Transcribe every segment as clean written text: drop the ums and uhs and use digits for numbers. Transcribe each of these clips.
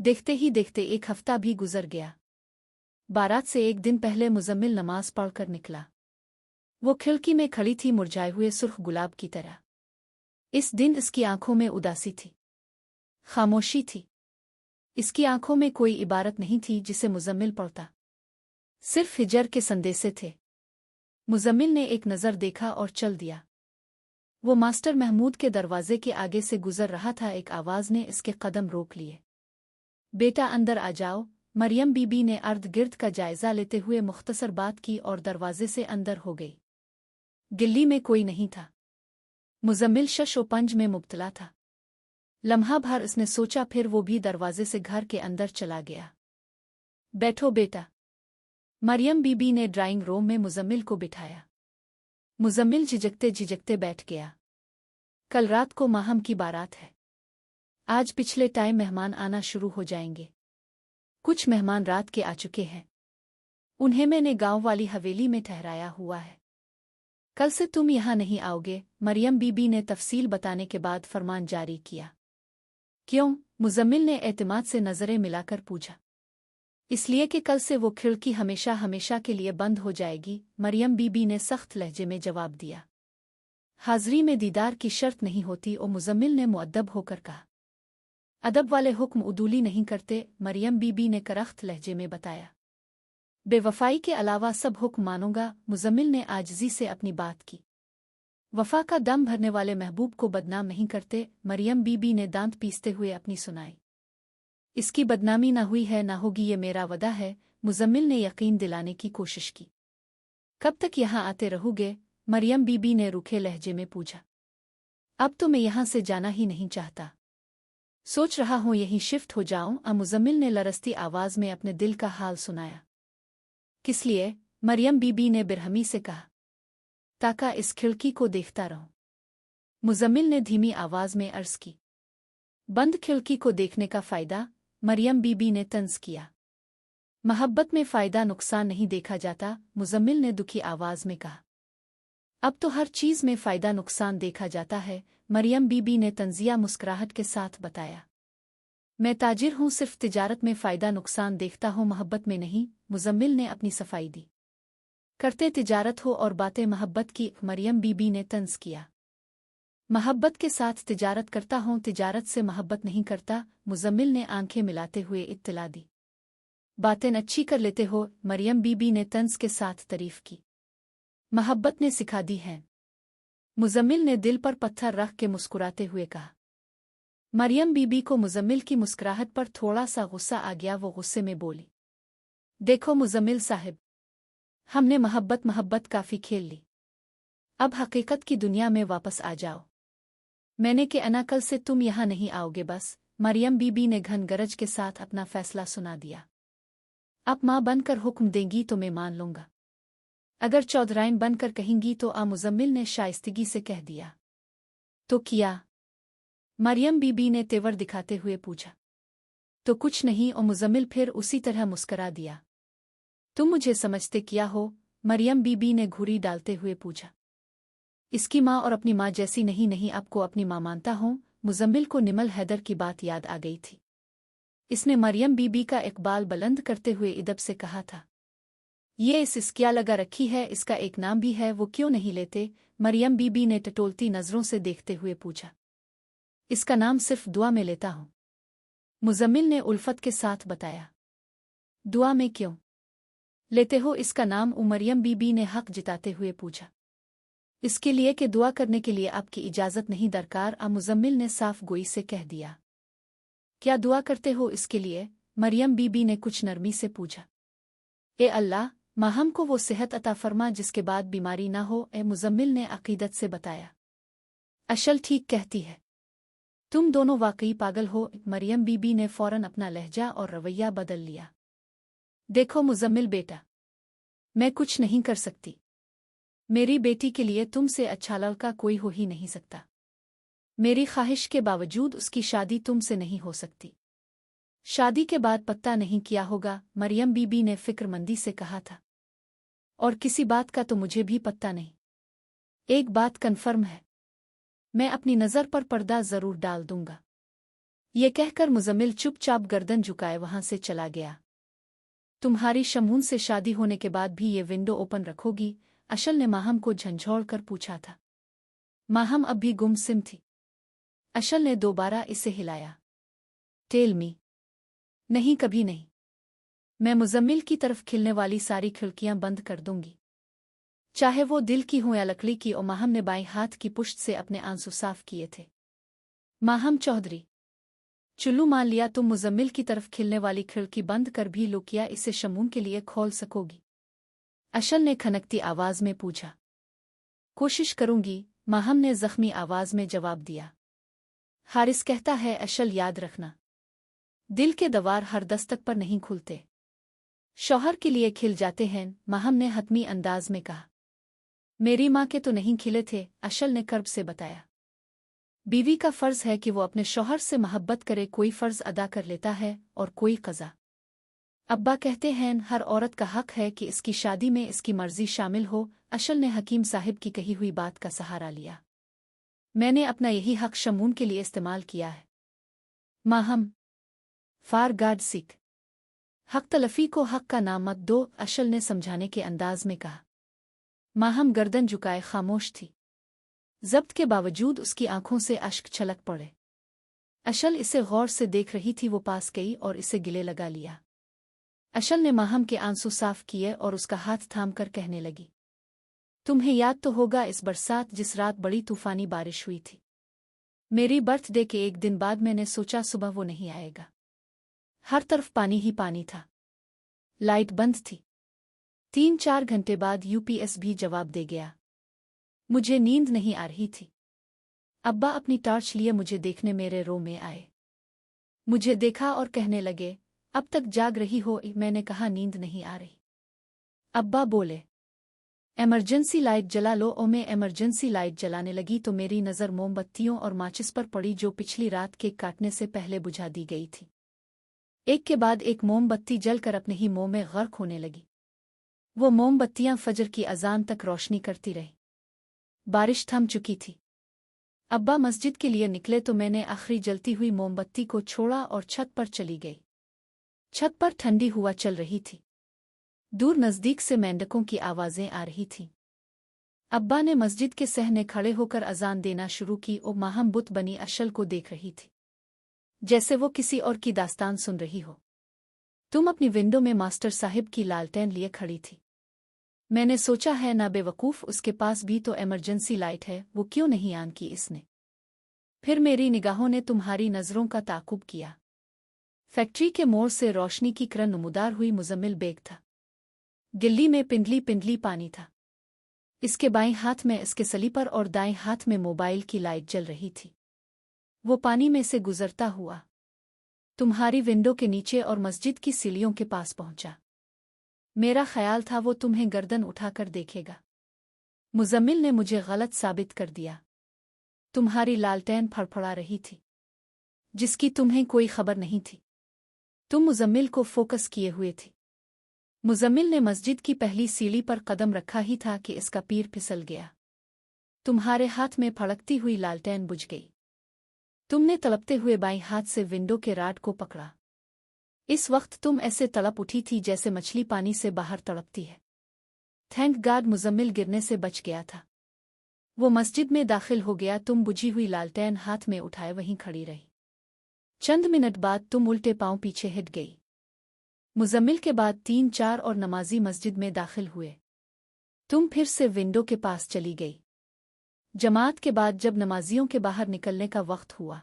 देखते ही देखते एक हफ्ता भी गुजर गया। बारात से एक दिन पहले मुजम्मिल नमाज पढ़कर निकला। वो खिड़की में खड़ी थी मुरझाए हुए सुर्ख गुलाब की तरह। इस दिन इसकी आंखों में उदासी थी, खामोशी थी। इसकी आंखों में कोई इबारत नहीं थी जिसे मुजम्मिल पढ़ता, सिर्फ हिजर के संदेशे थे। मुजम्मिल ने एक नज़र देखा और चल दिया। वो मास्टर महमूद के दरवाजे के आगे से गुजर रहा था। एक आवाज़ ने इसके कदम रोक लिए। बेटा अंदर आ जाओ। मरियम बीबी ने अर्द गिर्द का जायजा लेते हुए मुख्तसर बात की और दरवाजे से अंदर हो गई। गिल्ली में कोई नहीं था। मुजम्मिल शश व पंज में मुब्तला था। लम्हा भर इसने सोचा, फिर वो भी दरवाजे से घर के अंदर चला गया। बैठो बेटा। मरियम बीबी ने ड्राइंग रूम में मुजम्मिल को बिठाया। मुजम्मिल झिझकते झिझकते बैठ गया। कल रात को माहम की बारात है। आज पिछले टाइम मेहमान आना शुरू हो जाएंगे। कुछ मेहमान रात के आ चुके हैं। उन्हें मैंने गांव वाली हवेली में ठहराया हुआ है। कल से तुम यहाँ नहीं आओगे। मरियम बीबी ने तफसील बताने के बाद फरमान जारी किया। क्यों? मुजम्मिल ने एतमाद से नजरें मिलाकर पूछा। इसलिए कि कल से वो खिड़की हमेशा हमेशा के लिए बंद हो जाएगी, मरियम बीबी ने सख्त लहजे में जवाब दिया। हाज़री में दीदार की शर्त नहीं होती। और मुजम्मिल ने मुअद्दब होकर कहा। अदब वाले हुक्म उदूली नहीं करते, मरियम बीबी ने करख्त लहजे में बताया। बेवफाई के अलावा सब हुक्म मानूंगा। मुजम्मिल ने आजिज़ी से अपनी बात की। वफा का दम भरने वाले महबूब को बदनाम नहीं करते, मरियम बीबी ने दांत पीसते हुए अपनी सुनाई। इसकी बदनामी ना हुई है ना होगी, ये मेरा वदा है। मुजम्मिल ने यकीन दिलाने की कोशिश की। कब तक यहाँ आते रहोगे? मरियम बीबी ने रूखे लहजे में पूछा। अब तो मैं यहाँ से जाना ही नहीं चाहता। सोच रहा हूँ यहीं शिफ्ट हो जाऊँ। मुजम्मिल ने लरसती आवाज़ में अपने दिल का हाल सुनाया। किस लिए? मरियम बीबी ने बिरहमी से कहा। ताका इस खिड़की को देखता रहूं। मुजम्मिल ने धीमी आवाज़ में अर्ज़ की। बंद खिड़की को देखने का फ़ायदा? मरियम बीबी ने तंज़ किया। महब्बत में फ़ायदा नुकसान नहीं देखा जाता, मुजम्मिल ने दुखी आवाज़ में कहा। अब तो हर चीज़ में फ़ायदा नुकसान देखा जाता है, मरियम बीबी ने तंज़िया मुस्कुराहट के साथ बताया। मैं ताजिर हूँ, सिर्फ तिजारत में फ़ायदा नुकसान देखता हूँ, मोहब्बत में नहीं। मुजम्मिल ने अपनी सफाई दी। करते तिजारत हो और बातें मोहब्बत की, मरियम बीबी ने तंज़ किया। मोहब्बत के साथ तिजारत करता हूँ, तिजारत से मोहब्बत नहीं करता। मुजम्मिल ने आंखें मिलाते हुए इत्तला दी। बातें अच्छी कर लेते हो, मरियम बीबी ने तंज़ के साथ तारीफ की। मोहब्बत ने सिखा दी है। मुजम्मिल ने दिल पर पत्थर रख के मुस्कुराते हुए कहा। मरियम बीबी को मुजम्मिल की मुस्कुराहट पर थोड़ा सा गुस्सा आ गया। वो गुस्से में बोली। देखो मुजम्मिल साहिब, हमने मोहब्बत काफ़ी खेल ली। अब हकीकत की दुनिया में वापस आ जाओ। मैंने के अना कल से तुम यहाँ नहीं आओगे बस। मरियम बीबी ने घन गरज के साथ अपना फैसला सुना दिया। अब माँ बनकर हुक्म देंगी तो मैं मान लूँगा, अगर चौधराइन बनकर कहेंगी तो। मुजम्मिल ने शाइस्तगी से कह दिया। तो किया? मरियम बीबी ने तेवर दिखाते हुए पूछा। तो कुछ नहीं। और मुजम्मिल फिर उसी तरह मुस्करा दिया। तुम मुझे समझते किया हो? मरियम बीबी ने घुरी डालते हुए पूछा। इसकी माँ और अपनी माँ जैसी नहीं आपको अपनी माँ मानता हूँ। मुजम्मिल को निमल हैदर की बात याद आ गई थी। इसने मरियम बीबी का इकबाल बुलंद करते हुए इदब से कहा था। ये इस क्या लगा रखी है, इसका एक नाम भी है, वो क्यों नहीं लेते? मरियम बीबी ने टटोलती नज़रों से देखते हुए पूछा। इसका नाम सिर्फ दुआ में लेता हूँ, मुजम्मिल ने उल्फत के साथ बताया। दुआ में क्यों लेते हो इसका नाम? मरियम बीबी ने हक जिताते हुए पूछा। इसके लिए कि दुआ करने के लिए आपकी इजाज़त नहीं दरकार। मुजम्मिल ने साफ गोई से कह दिया। क्या दुआ करते हो इसके लिए? मरियम बीबी ने कुछ नरमी से पूछा। ए अल्लाह, माहम को वो सेहत अता फरमा जिसके बाद बीमारी ना हो। मुजम्मिल ने अकीदत से बताया। अशल ठीक कहती है, तुम दोनों वाकई पागल हो। मरियम बीबी ने फौरन अपना लहजा और रवैया बदल लिया। देखो मुजम्मिल बेटा, मैं कुछ नहीं कर सकती। मेरी बेटी के लिए तुमसे अच्छा लड़का कोई हो ही नहीं सकता। मेरी ख्वाहिश के बावजूद उसकी शादी तुमसे नहीं हो सकती। शादी के बाद पत्ता नहीं किया होगा, मरियम बीबी ने फिक्रमंदी से कहा था। और किसी बात का तो मुझे भी पत्ता नहीं। एक बात कन्फर्म है, मैं अपनी नज़र पर पर्दा ज़रूर डाल दूंगा। ये कहकर मुजम्मिल चुपचाप गर्दन झुकाए वहां से चला गया। तुम्हारी शमून से शादी होने के बाद भी ये विंडो ओपन रखोगी? अशल ने माहम को झंझोड़ कर पूछा था। माहम अब भी गुमसिम थी। अशल ने दोबारा इसे हिलाया। Tell me. नहीं, कभी नहीं। मैं मुजम्मिल की तरफ खिलने वाली सारी खिड़कियां बंद कर दूंगी, चाहे वो दिल की हो या लकड़ी की। और माहम ने बाएं हाथ की पुश्त से अपने आंसू साफ किए थे। माहम चौधरी, चुल्लू मान लिया तुम मुजम्मिल की तरफ खिलने वाली खिड़की बंद कर भी लो, क्या इसे शमून के लिए खोल सकोगी? अशल ने खनकती आवाज में पूछा। कोशिश करूंगी, माहम ने जख्मी आवाज में जवाब दिया। हारिस कहता है, अशल याद रखना, दिल के दवार हर दस्तक पर नहीं खुलते, शौहर के लिए खिल जाते हैं। माहम ने हतमी अंदाज में कहा। मेरी माँ के तो नहीं खिले थे, अशल ने कर्ब से बताया। बीवी का फर्ज है कि वो अपने शौहर से मोहब्बत करे, कोई फर्ज अदा कर लेता है और कोई कज़ा। अब्बा कहते हैं हर औरत का हक है कि इसकी शादी में इसकी मर्जी शामिल हो। अशल ने हकीम साहिब की कही हुई बात का सहारा लिया। मैंने अपना यही हक शमून के लिए इस्तेमाल किया है। माहम, फार गाड सिक, हक तलफी को हक का नाम मत दो, अशल ने समझाने के अंदाज में कहा। माहम गर्दन झुकाए खामोश थी। जब्त के बावजूद उसकी आंखों से अश्क छलक पड़े। अशल इसे गौर से देख रही थी। वो पास गई और इसे गिले लगा लिया। अशल ने माहम के आंसू साफ किए और उसका हाथ थाम कर कहने लगी। तुम्हें याद तो होगा इस बरसात जिस रात बड़ी तूफानी बारिश हुई थी। मेरी बर्थडे के एक दिन बाद मैंने सोचा सुबह वो नहीं आएगा। हर तरफ पानी ही पानी था, लाइट बंद थी। 3-4 घंटे बाद यूपीएस भी जवाब दे गया। मुझे नींद नहीं आ रही थी। अब्बा अपनी टॉर्च लिए मुझे देखने मेरे रूम में आए। मुझे देखा और कहने लगे, अब तक जाग रही हो? मैंने कहा, नींद नहीं आ रही। अब्बा बोले, इमरजेंसी लाइट जला लो। और मैं इमरजेंसी लाइट जलाने लगी तो मेरी नज़र मोमबत्तियों और माचिस पर पड़ी जो पिछली रात केक काटने से पहले बुझा दी गई थी। एक के बाद एक मोमबत्ती जलकर अपने ही मुंह में गर्क होने लगी। वो मोमबत्तियां फजर की अजान तक रोशनी करती रही। बारिश थम चुकी थी। अब्बा मस्जिद के लिए निकले तो मैंने आखिरी जलती हुई मोमबत्ती को छोड़ा और छत पर चली गई। छत पर ठंडी हवा चल रही थी। दूर नजदीक से मेंढकों की आवाजें आ रही थीं। अब्बा ने मस्जिद के सहने खड़े होकर अजान देना शुरू की और माहम बुत बनी अशल को देख रही थी, जैसे वो किसी और की दास्तान सुन रही हो। तुम अपनी विंडो में मास्टर साहिब की लालटेन लिए खड़ी थी। मैंने सोचा है ना बेवकूफ, उसके पास भी तो इमरजेंसी लाइट है, वो क्यों नहीं ऑन की इसने? फिर मेरी निगाहों ने तुम्हारी नजरों का ताकुब किया। फैक्ट्री के मोड़ से रोशनी की किरण नमूदार हुई। मुजम्मिल बेग था। गिल्ली में पिंडली पिंडली पानी था। इसके बाएं हाथ में इसके सलीपर और दाएं हाथ में मोबाइल की लाइट जल रही थी। वो पानी में से गुजरता हुआ तुम्हारी विंडो के नीचे और मस्जिद की सीढ़ियों के पास पहुंचा। मेरा ख्याल था वो तुम्हें गर्दन उठाकर देखेगा। मुजम्मिल ने मुझे गलत साबित कर दिया। तुम्हारी लालटेन फड़फड़ा रही थी, जिसकी तुम्हें कोई खबर नहीं थी। तुम मुजम्मिल को फोकस किए हुए थी। मुजम्मिल ने मस्जिद की पहली सीढ़ी पर कदम रखा ही था कि इसका पैर फिसल गया। तुम्हारे हाथ में फड़कती हुई लालटेन बुझ गई। तुमने तड़पते हुए बाएं हाथ से विंडो के राड को पकड़ा। इस वक्त तुम ऐसे तड़प उठी थी जैसे मछली पानी से बाहर तड़पती है। थैंक गॉड मुजम्मिल गिरने से बच गया था। वो मस्जिद में दाखिल हो गया। तुम बुझी हुई लालटेन हाथ में उठाए वहीं खड़ी रही। चंद मिनट बाद तुम उल्टे पांव पीछे हिट गई। मुजम्मिल के बाद 3-4 और नमाजी मस्जिद में दाखिल हुए। तुम फिर से विंडो के पास चली गई। जमात के बाद जब नमाजियों के बाहर निकलने का वक्त हुआ,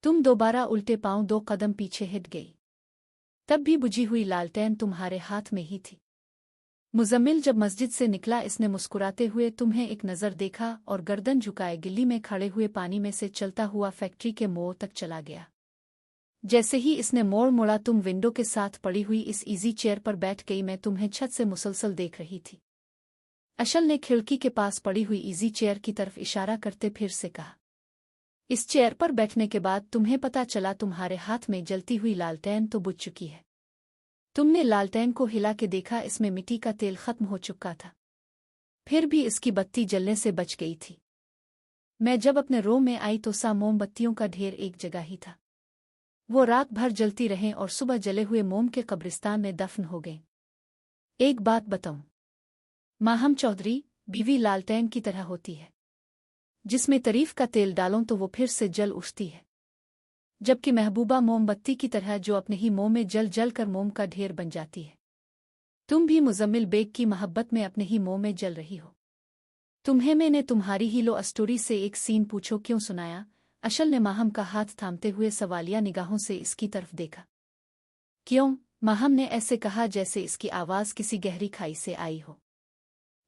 तुम दोबारा उल्टे पांव 2 कदम पीछे हिट गई। तब भी बुझी हुई लालटेन तुम्हारे हाथ में ही थी। मुजम्मिल जब मस्जिद से निकला, इसने मुस्कुराते हुए तुम्हें एक नज़र देखा और गर्दन झुकाए गिल्ली में खड़े हुए पानी में से चलता हुआ फैक्ट्री के मोड़ तक चला गया। जैसे ही इसने मोड़ मोड़ा, तुम विंडो के साथ पड़ी हुई इस इजी चेयर पर बैठ गई। मैं तुम्हें छत से मुसलसल देख रही थी। अशल ने खिड़की के पास पड़ी हुई इजी चेयर की तरफ इशारा करते फिर से कहा। इस चेयर पर बैठने के बाद तुम्हें पता चला तुम्हारे हाथ में जलती हुई लालटेन तो बुझ चुकी है। तुमने लालटेन को हिला के देखा, इसमें मिट्टी का तेल खत्म हो चुका था। फिर भी इसकी बत्ती जलने से बच गई थी। मैं जब अपने रूम में आई तो सा मोमबत्तियों का ढेर एक जगह ही था। वो रात भर जलती रहें और सुबह जले हुए मोम के कब्रिस्तान में दफन हो गए। एक बात बताऊं, माहम चौधरी बीवी लालटेन की तरह होती है, जिसमें तारीफ का तेल डालों तो वो फिर से जल उठती है, जबकि महबूबा मोमबत्ती की तरह जो अपने ही मोम में जल जल कर मोम का ढेर बन जाती है। तुम भी मुजम्मिल बेग की मोहब्बत में अपने ही मोम में जल रही हो। तुम्हें मैंने तुम्हारी ही लो स्टोरी से एक सीन पूछो क्यों सुनाया। अशल ने माहम का हाथ थामते हुए सवालिया निगाहों से इसकी तरफ देखा। क्यों? माहम ने ऐसे कहा जैसे इसकी आवाज़ किसी गहरी खाई से आई हो।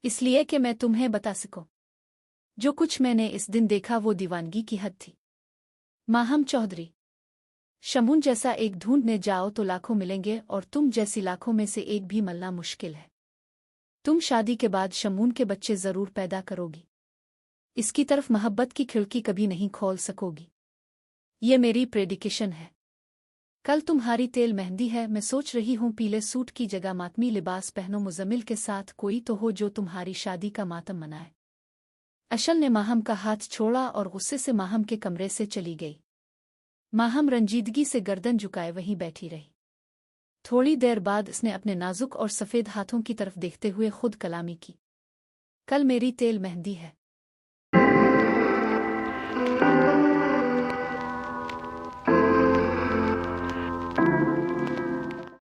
इसलिए कि मैं तुम्हें बता सकूं, जो कुछ मैंने इस दिन देखा वो दीवानगी की हद थी। माहम चौधरी, शमून जैसा एक ढूंढने जाओ तो लाखों मिलेंगे और तुम जैसी लाखों में से एक भी मिलना मुश्किल है। तुम शादी के बाद शमून के बच्चे जरूर पैदा करोगी, इसकी तरफ मोहब्बत की खिड़की कभी नहीं खोल सकोगी। ये मेरी प्रेडिकेशन है। कल तुम्हारी तेल मेहंदी है, मैं सोच रही हूँ पीले सूट की जगह मातमी लिबास पहनो, मुजम्मिल के साथ कोई तो हो जो तुम्हारी शादी का मातम मनाए। अशल ने माहम का हाथ छोड़ा और गुस्से से माहम के कमरे से चली गई। माहम रंजीदगी से गर्दन झुकाए वहीं बैठी रही। थोड़ी देर बाद उसने अपने नाजुक और सफ़ेद हाथों की तरफ देखते हुए खुद कलामी की। कल मेरी तेल मेहंदी है।